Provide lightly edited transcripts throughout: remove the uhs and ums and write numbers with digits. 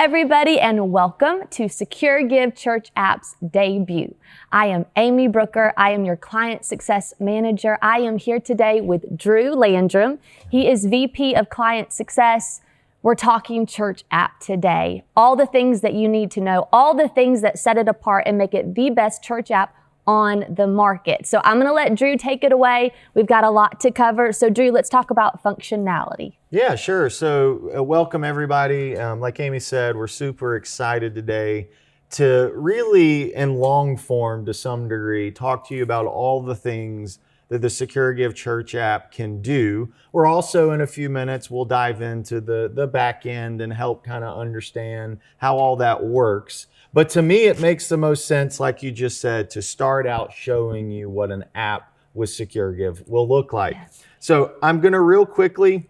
everybody, and welcome to SecureGive Church App's debut. I am Amy Brooker. I am your Client Success Manager. I am here today with Drew Landrum. He is VP of Client Success. We're talking Church App today. All the things that you need to know, all the things that set it apart and make it the best church app on the market. So I'm going to let Drew take it away. We've got a lot to cover. So Drew, let's talk about functionality. Yeah, sure. So welcome everybody. Like Amy said, we're super excited today to really, in long form to some degree, talk to you about all the things that the SecureGive Church app can do. We're also, in a few minutes, we'll dive into the back end and help kind of understand how all that works. But to me, it makes the most sense, like you just said, to start out showing you what an app with SecureGive will look like. Yes. So I'm going to real quickly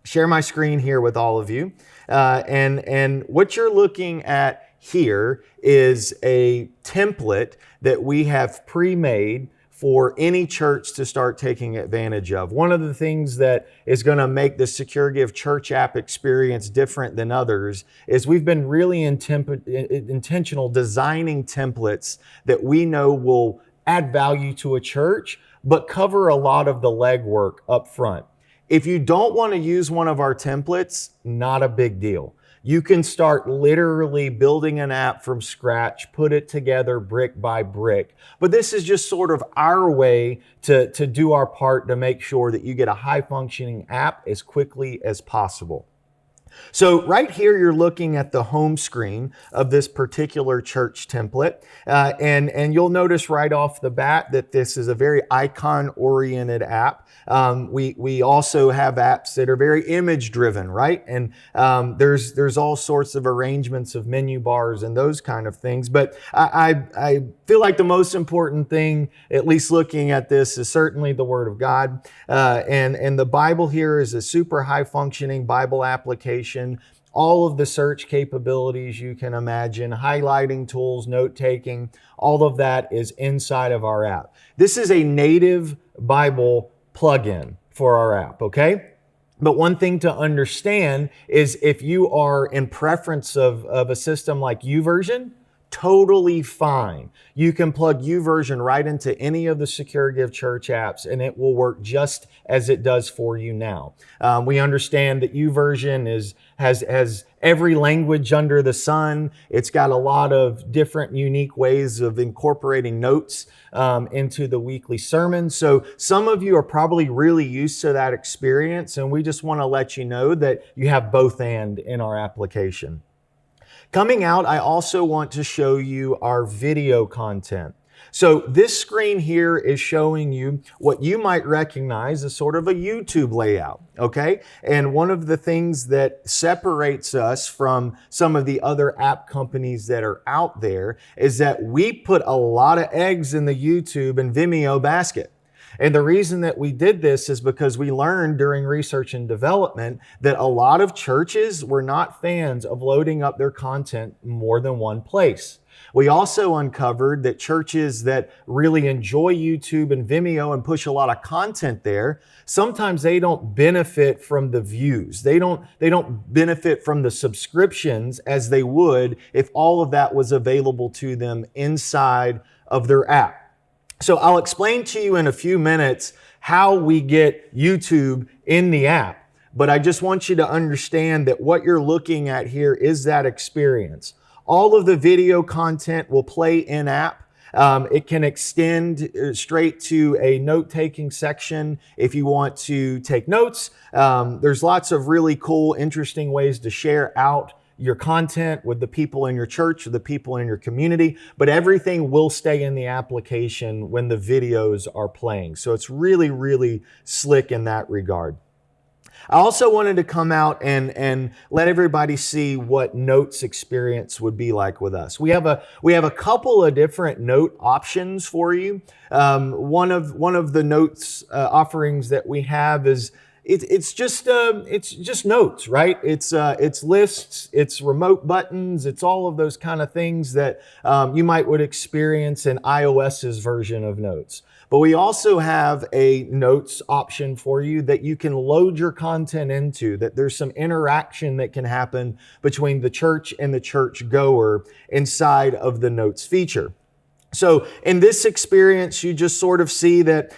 share my screen here with all of you. And what you're looking at here is a template that we have pre-made for any church to start taking advantage of. One of the things that is going to make the SecureGive Church app experience different than others is we've been really intentional designing templates that we know will add value to a church, but cover a lot of the legwork up front. If you don't want to use one of our templates, not a big deal. You can start literally building an app from scratch, put it together brick by brick. But this is just sort of our way to do our part to make sure that you get a high functioning app as quickly as possible. So right here, you're looking at the home screen of this particular church template. And you'll notice right off the bat that this is a very icon-oriented app. We also have apps that are very image-driven, right? And there's all sorts of arrangements of menu bars and those kind of things. But I feel like the most important thing, at least looking at this, is certainly the Word of God. And the Bible here is a super high-functioning Bible application. All of the search capabilities you can imagine, highlighting tools, note-taking, all of that is inside of our app. This is a native Bible plugin for our app, okay? But one thing to understand is if you are in preference of a system like YouVersion, totally fine. You can plug YouVersion right into any of the SecureGive Church apps and it will work just as it does for you now. We understand that YouVersion has every language under the sun. It's got a lot of different unique ways of incorporating notes into the weekly sermons. So some of you are probably really used to that experience, and we just want to let you know that you have both and in our application. Coming out, I also want to show you our video content. So this screen here is showing you what you might recognize as sort of a YouTube layout, okay? And one of the things that separates us from some of the other app companies that are out there is that we put a lot of eggs in the YouTube and Vimeo basket. And the reason that we did this is because we learned during research and development that a lot of churches were not fans of loading up their content more than one place. We also uncovered that churches that really enjoy YouTube and Vimeo and push a lot of content there, sometimes they don't benefit from the views. They don't benefit from the subscriptions as they would if all of that was available to them inside of their app. So I'll explain to you in a few minutes how we get YouTube in the app, but I just want you to understand that what you're looking at here is that experience. All of the video content will play in app. It can extend straight to a note-taking section if you want to take notes. There's lots of really cool, interesting ways to share out your content with the people in your church or the people in your community, but everything will stay in the application when the videos are playing. So it's really, really slick in that regard. I also wanted to come out and let everybody see what notes experience would be like with us. We have a couple of different note options for you. One of the notes offerings that we have is it's just notes, right? It's lists, it's remote buttons, it's all of those kind of things that you would experience in iOS's version of Notes. But we also have a notes option for you that you can load your content into, that there's some interaction that can happen between the church and the church goer inside of the notes feature. So in this experience, you just sort of see that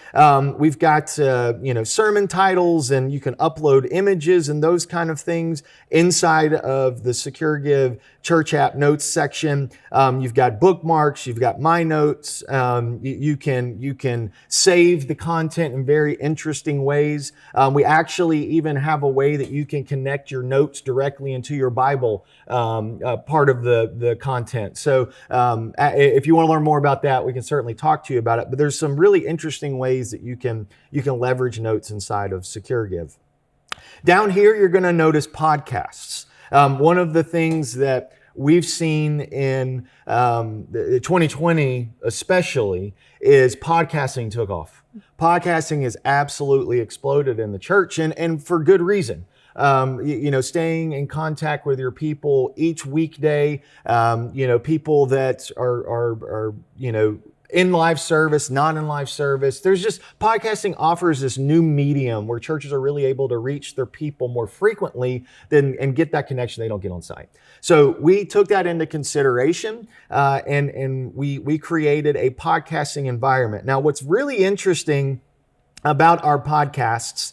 we've got sermon titles, and you can upload images and those kind of things inside of the SecureGive Church App Notes section. You've got bookmarks, you've got My Notes. You can save the content in very interesting ways. We actually even have a way that you can connect your notes directly into your Bible, part of the content. So if you want to learn more about that, we can certainly talk to you about it. But there's some really interesting ways that you can leverage notes inside of SecureGive. Down here, you're going to notice podcasts. One of the things that we've seen in 2020 especially is podcasting took off. Podcasting has absolutely exploded in the church, and for good reason. Staying in contact with your people each weekday, people that are in live service, not in live service. Podcasting offers this new medium where churches are really able to reach their people more frequently and get that connection they don't get on site. So we took that into consideration, and we created a podcasting environment. Now, what's really interesting about our podcasts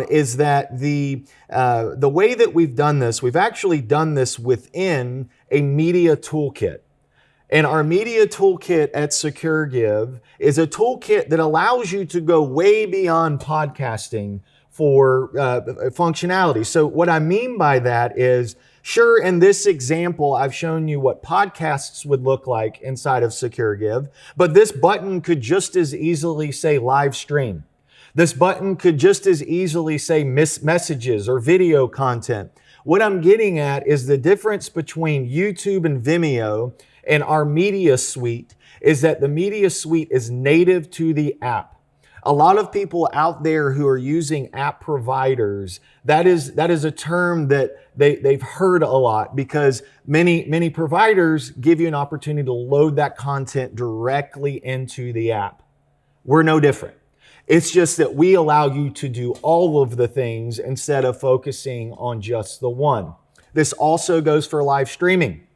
is that the way that we've done this, we've actually done this within a media toolkit. And our media toolkit at SecureGive is a toolkit that allows you to go way beyond podcasting for functionality. So what I mean by that is, sure, in this example, I've shown you what podcasts would look like inside of SecureGive, but this button could just as easily say live stream. This button could just as easily say messages or video content. What I'm getting at is the difference between YouTube and Vimeo and our media suite is that the media suite is native to the app. A lot of people out there who are using app providers, that is a term that they've heard a lot, because many providers give you an opportunity to load that content directly into the app. We're no different. It's just that we allow you to do all of the things instead of focusing on just the one. This also goes for live streaming.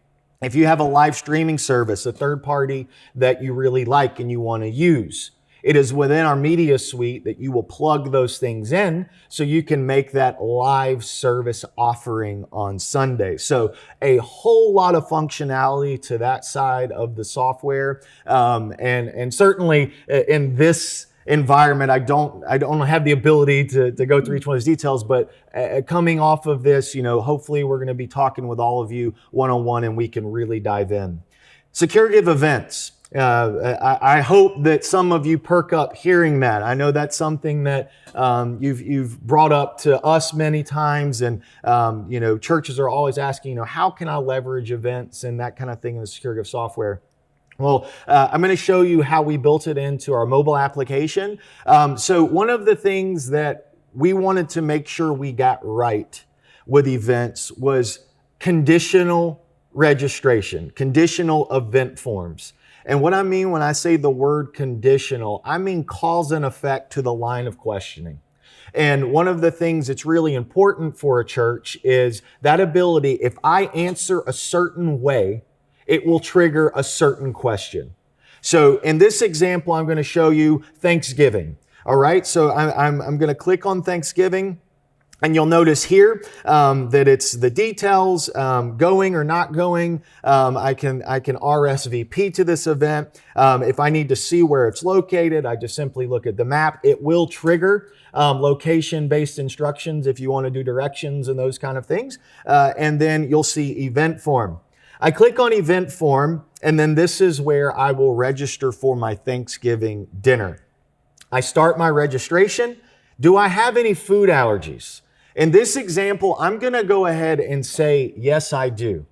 If you have a live streaming service, a third party that you really like and you want to use, it is within our media suite that you will plug those things in so you can make that live service offering on Sunday. So a whole lot of functionality to that side of the software. And certainly in this environment, I don't have the ability to go through each one of those details, but coming off of this, hopefully we're going to be talking with all of you one-on-one and we can really dive in. SecureGive events. I hope that some of you perk up hearing that. I know that's something that you've brought up to us many times, and churches are always asking, how can I leverage events and that kind of thing in the SecureGive software? Well, I'm going to show you how we built it into our mobile application. So one of the things that we wanted to make sure we got right with events was conditional registration, conditional event forms. And what I mean when I say the word conditional, I mean cause and effect to the line of questioning. And one of the things that's really important for a church is that ability, if I answer a certain way, it will trigger a certain question. So in this example, I'm going to show you Thanksgiving. All right, so I'm going to click on Thanksgiving. And you'll notice here that it's the details, going or not going. I can RSVP to this event. If I need to see where it's located, I just simply look at the map. It will trigger location-based instructions if you want to do directions and those kind of things. And then you'll see event form. I click on event form, and then this is where I will register for my Thanksgiving dinner. I start my registration. Do I have any food allergies? In this example, I'm going to go ahead and say, yes, I do.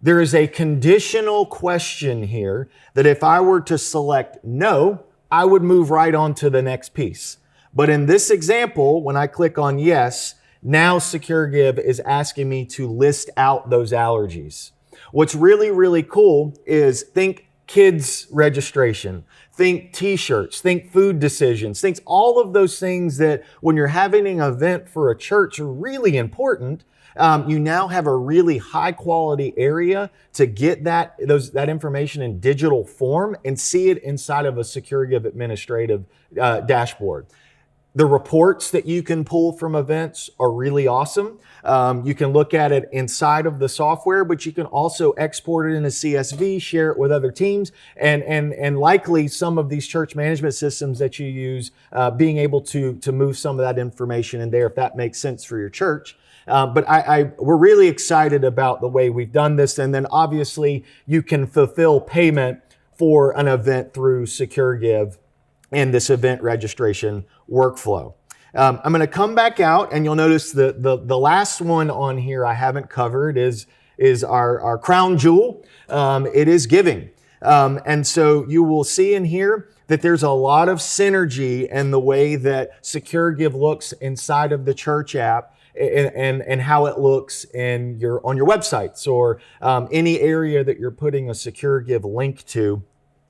There is a conditional question here that if I were to select no, I would move right on to the next piece. But in this example, when I click on yes, now SecureGive is asking me to list out those allergies. What's really, really cool is think kids registration, think t-shirts, think food decisions, think all of those things that when you're having an event for a church are really important. You now have a really high quality area to get that information in digital form and see it inside of a SecureGive administrative dashboard. The reports that you can pull from events are really awesome. You can look at it inside of the software, but you can also export it in a CSV, share it with other teams, and likely some of these church management systems that you use, being able to move some of that information in there if that makes sense for your church. But we're really excited about the way we've done this. And then obviously you can fulfill payment for an event through SecureGive in this event registration workflow. I'm going to come back out, and you'll notice the last one on here I haven't covered is our crown jewel. It is giving. And so you will see in here that there's a lot of synergy in the way that SecureGive looks inside of the church app and how it looks on your websites or any area that you're putting a SecureGive link to.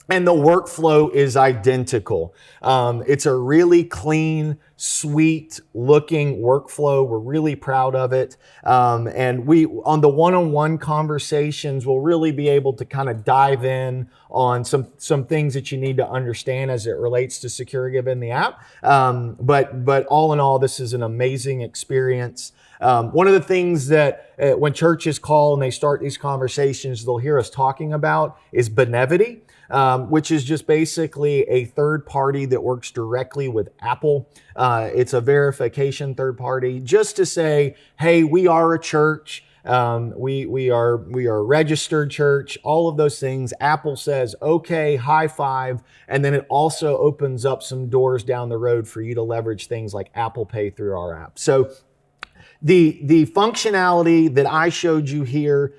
And the workflow is identical. It's a really clean, sweet looking workflow. We're really proud of it. And we, on the one-on-one conversations, we'll really be able to kind of dive in on some things that you need to understand as it relates to SecureGive in the app. But all in all, this is an amazing experience. One of the things that when churches call and they start these conversations, they'll hear us talking about is Benevity. Which is just basically a third party that works directly with Apple. It's a verification third party just to say, hey, we are a church. We are a registered church, all of those things. Apple says, okay, high five. And then it also opens up some doors down the road for you to leverage things like Apple Pay through our app. So the functionality that I showed you here,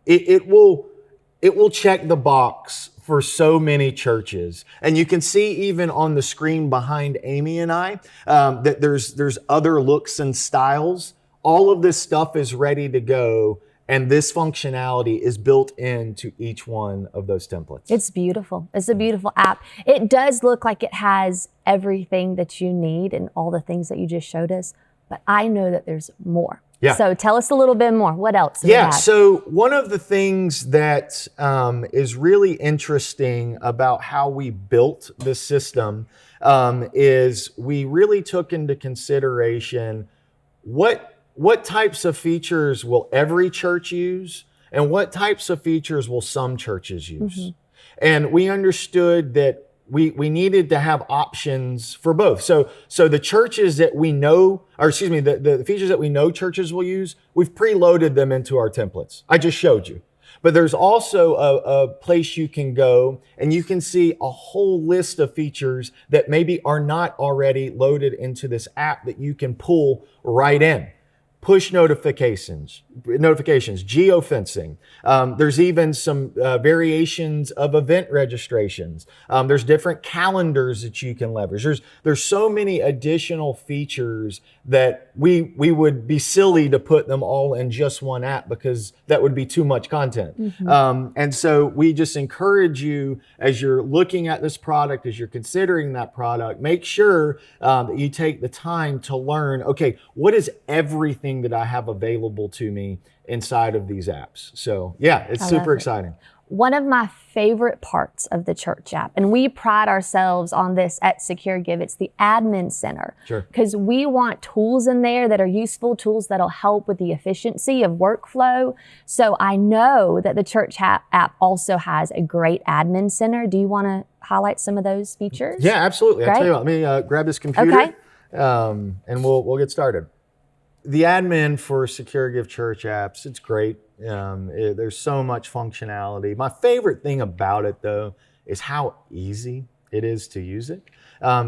it will check the box for so many churches. And you can see even on the screen behind Amy and I, that there's other looks and styles. All of this stuff is ready to go. And this functionality is built into each one of those templates. It's beautiful. It's a beautiful app. It does look like it has everything that you need and all the things that you just showed us, but I know that there's more. Yeah. So tell us a little bit more. What else? Yeah. So one of the things that is really interesting about how we built this system is we really took into consideration what types of features will every church use and what types of features will some churches use. Mm-hmm. And we understood that we needed to have options for both. So the churches that we know, or excuse me, the features that we know churches will use, we've preloaded them into our templates. I just showed you. But there's also a place you can go and you can see a whole list of features that maybe are not already loaded into this app that you can pull right in. Push notifications, geofencing. There's even some variations of event registrations. There's different calendars that you can leverage. There's so many additional features that we would be silly to put them all in just one app because that would be too much content. Mm-hmm. And so we just encourage you as you're looking at this product, as you're considering that product, make sure that you take the time to learn, okay, what is everything that I have available to me inside of these apps. So yeah, it's super exciting. One of my favorite parts of the church app, and we pride ourselves on this at SecureGive, it's the admin center. Sure. Because we want tools in there that are useful, tools that'll help with the efficiency of workflow. So I know that the church app also has a great admin center. Do you want to highlight some of those features? Yeah, absolutely. I'll tell you what, let me grab this computer and we'll get started. The admin for SecureGive Church apps, it's great. There's so much functionality. My favorite thing about it, though, is how easy it is to use it.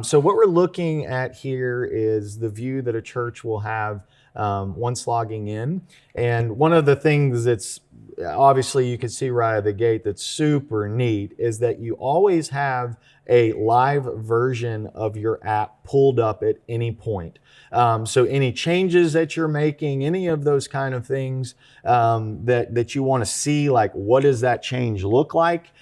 So what we're looking at here is the view that a church will have once logging in. And one of the things that's obviously you can see right out of the gate that's super neat is that you always have a live version of your app pulled up at any point. So any changes that you're making, any of those kind of things that you want to see, like what does that change look like,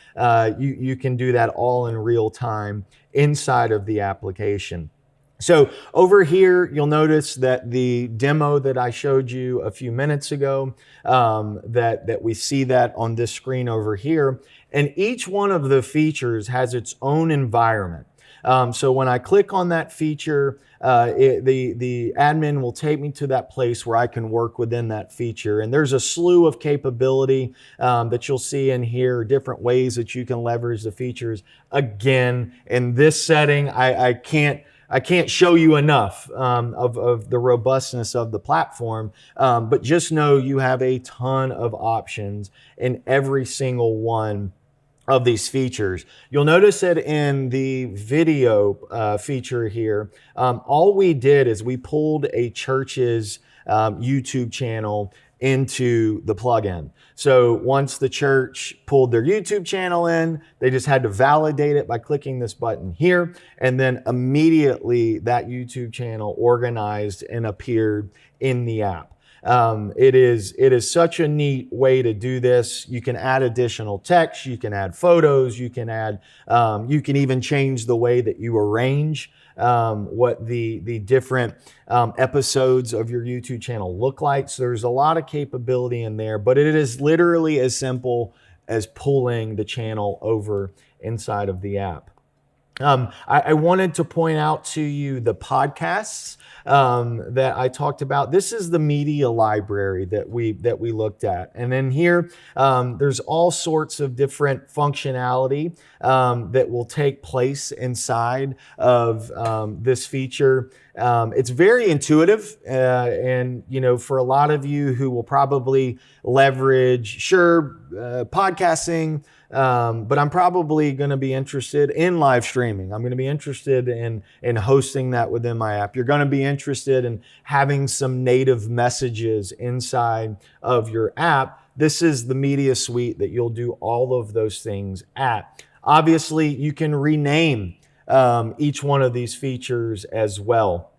you can do that all in real time inside of the application. So over here, you'll notice that the demo that I showed you a few minutes ago, that we see that on this screen over here. And each one of the features has its own environment. So when I click on that feature, the admin will take me to that place where I can work within that feature. And there's a slew of capability that you'll see in here, different ways that you can leverage the features. Again, in this setting, I can't show you enough of the robustness of the platform, but just know you have a ton of options in every single one of these features. You'll notice that in the video feature here, all we did is we pulled a church's YouTube channel into the plugin. So once the church pulled their YouTube channel in, they just had to validate it by clicking this button here, and then immediately that YouTube channel organized and appeared in the app. It is such a neat way to do this. You can add additional text, you can add photos, you can even change the way that you arrange what the different episodes of your YouTube channel look like. So there's a lot of capability in there, but it is literally as simple as pulling the channel over inside of the app. I wanted to point out to you the podcasts that I talked about. This is the media library that we looked at. And then here, there's all sorts of different functionality that will take place inside of this feature. It's very intuitive, and for a lot of you who will probably leverage, podcasting, but I'm probably going to be interested in live streaming. I'm going to be interested in hosting that within my app. You're going to be interested in having some native messages inside of your app. This is the media suite that you'll do all of those things at. Obviously, you can rename each one of these features as well.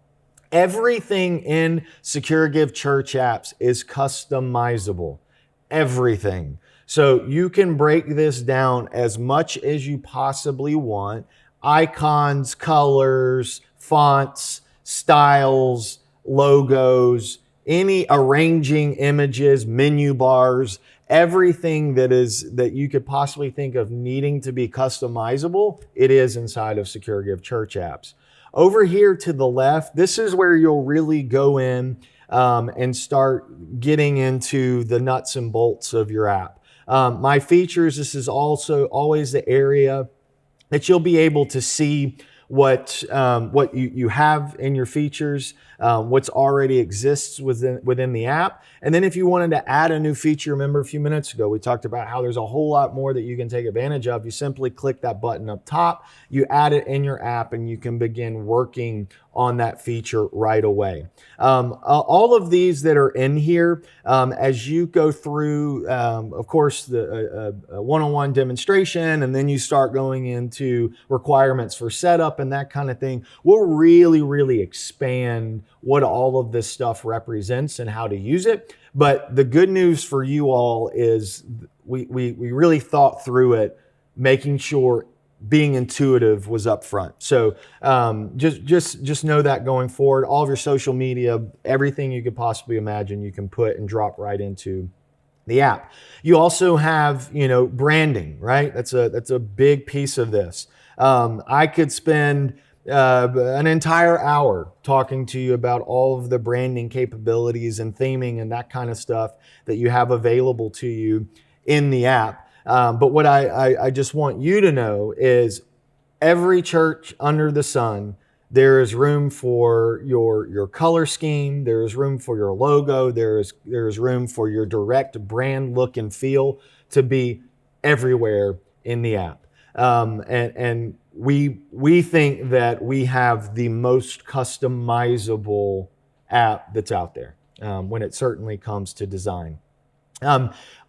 Everything in SecureGive Church Apps is customizable. Everything. So you can break this down as much as you possibly want. Icons, colors, fonts, styles, logos, any arranging images, menu bars, everything that you could possibly think of needing to be customizable, it is inside of SecureGive Church Apps. Over here to the left, this is where you'll really go in and start getting into the nuts and bolts of your app. My features, this is also always the area that you'll be able to see what you have in your features, what's already exists within the app. And then if you wanted to add a new feature, remember a few minutes ago, we talked about how there's a whole lot more that you can take advantage of. You simply click that button up top, you add it in your app, and you can begin working on that feature right away. All of these that are in here, as you go through, of course, the one-on-one demonstration, and then you start going into requirements for setup and that kind of thing, we'll really expand what all of this stuff represents and how to use it. But the good news for you all is we really thought through it, making sure being intuitive was up front. So just know that going forward, all of your social media, everything you could possibly imagine, you can put and drop right into the app. You also have, branding, right? That's a big piece of this. I could spend an entire hour talking to you about all of the branding capabilities and theming and that kind of stuff that you have available to you in the app. But what I just want you to know is every church under the sun, there is room for your color scheme. There is room for your logo. There is room for your direct brand look and feel to be everywhere in the app. And we think that we have the most customizable app that's out there. when it certainly comes to design.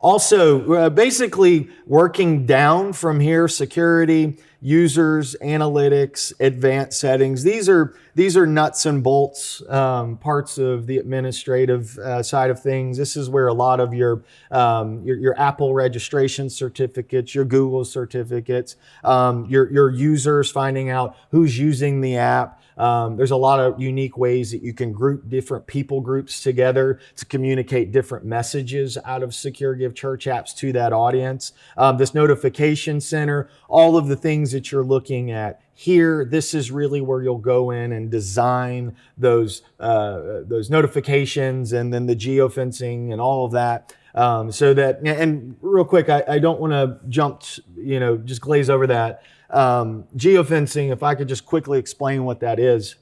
Also, basically working down from here, security, users, analytics, advanced settings. These are nuts and bolts parts of the administrative side of things. This is where a lot of your Apple registration certificates, your Google certificates, your users, finding out who's using the app. There's a lot of unique ways that you can group different people groups together to communicate different messages out of SecureGive Church apps to that audience. This notification center, all of the things that you're looking at here, this is really where you'll go in and design those notifications, and then the geofencing and all of that. So that, and real quick, I don't want to just glaze over that. Geofencing, if I could just quickly explain what that is.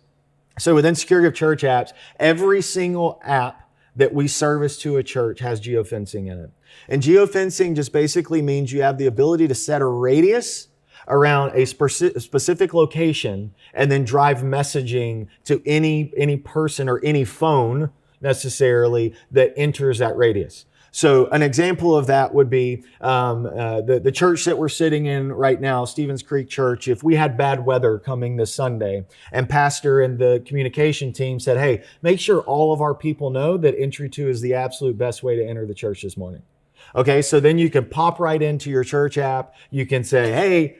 So within SecureGive Church apps, every single app that we service to a church has geofencing in it. And geofencing just basically means you have the ability to set a radius around a specific location and then drive messaging to any person or any phone necessarily that enters that radius. So an example of that would be the church that we're sitting in right now, Stevens Creek Church. If we had bad weather coming this Sunday and pastor and the communication team said, hey, make sure all of our people know that entry 2 is the absolute best way to enter the church this morning. Okay, so then you can pop right into your church app. You can say, hey,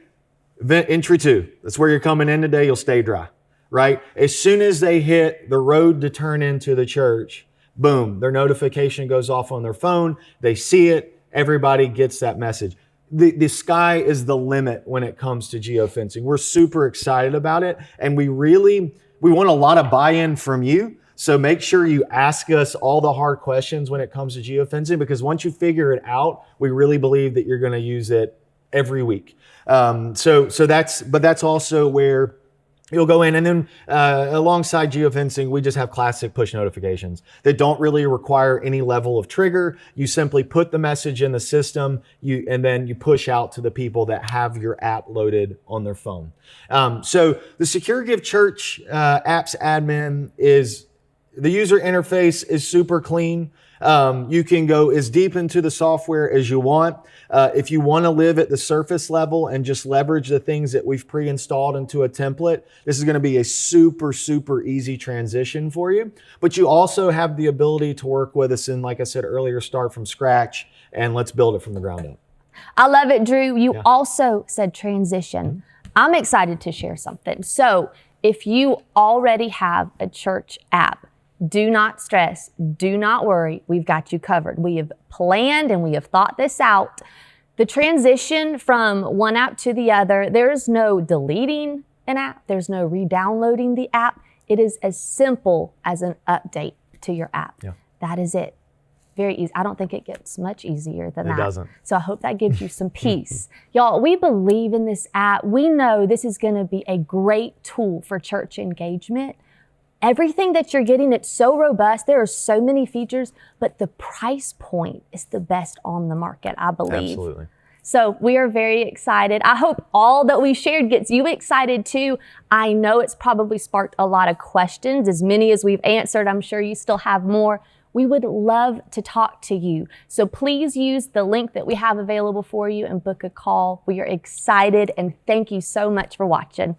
entry 2, that's where you're coming in today. You'll stay dry, right? As soon as they hit the road to turn into the church, boom, their notification goes off on their phone. They see it. Everybody gets that message. The sky is the limit when it comes to geofencing. We're super excited about it. And we want a lot of buy-in from you. So make sure you ask us all the hard questions when it comes to geofencing, because once you figure it out, we really believe that you're going to use it every week. So that's also where you'll go in, and then alongside geofencing, we just have classic push notifications that don't really require any level of trigger. You simply put the message in the system, and then you push out to the people that have your app loaded on their phone. So the SecureGive Church apps admin the user interface is super clean. You can go as deep into the software as you want. If you want to live at the surface level and just leverage the things that we've pre-installed into a template, this is going to be a super, super easy transition for you. But you also have the ability to work with us and, like I said earlier, start from scratch and let's build it from the ground up. I love it, Drew. You also said transition. I'm excited to share something. So if you already have a church app, do not stress. Do not worry. We've got you covered. We have planned and we have thought this out. The transition from one app to the other, there is no deleting an app. There's no re-downloading the app. It is as simple as an update to your app. Yeah. That is it. Very easy. I don't think it gets much easier than that. It doesn't. So I hope that gives you some peace. Y'all, we believe in this app. We know this is going to be a great tool for church engagement. Everything that you're getting, it's so robust. There are so many features, but the price point is the best on the market, I believe. Absolutely. So we are very excited. I hope all that we shared gets you excited too. I know it's probably sparked a lot of questions, as many as we've answered. I'm sure you still have more. We would love to talk to you. So please use the link that we have available for you and book a call. We are excited, and thank you so much for watching.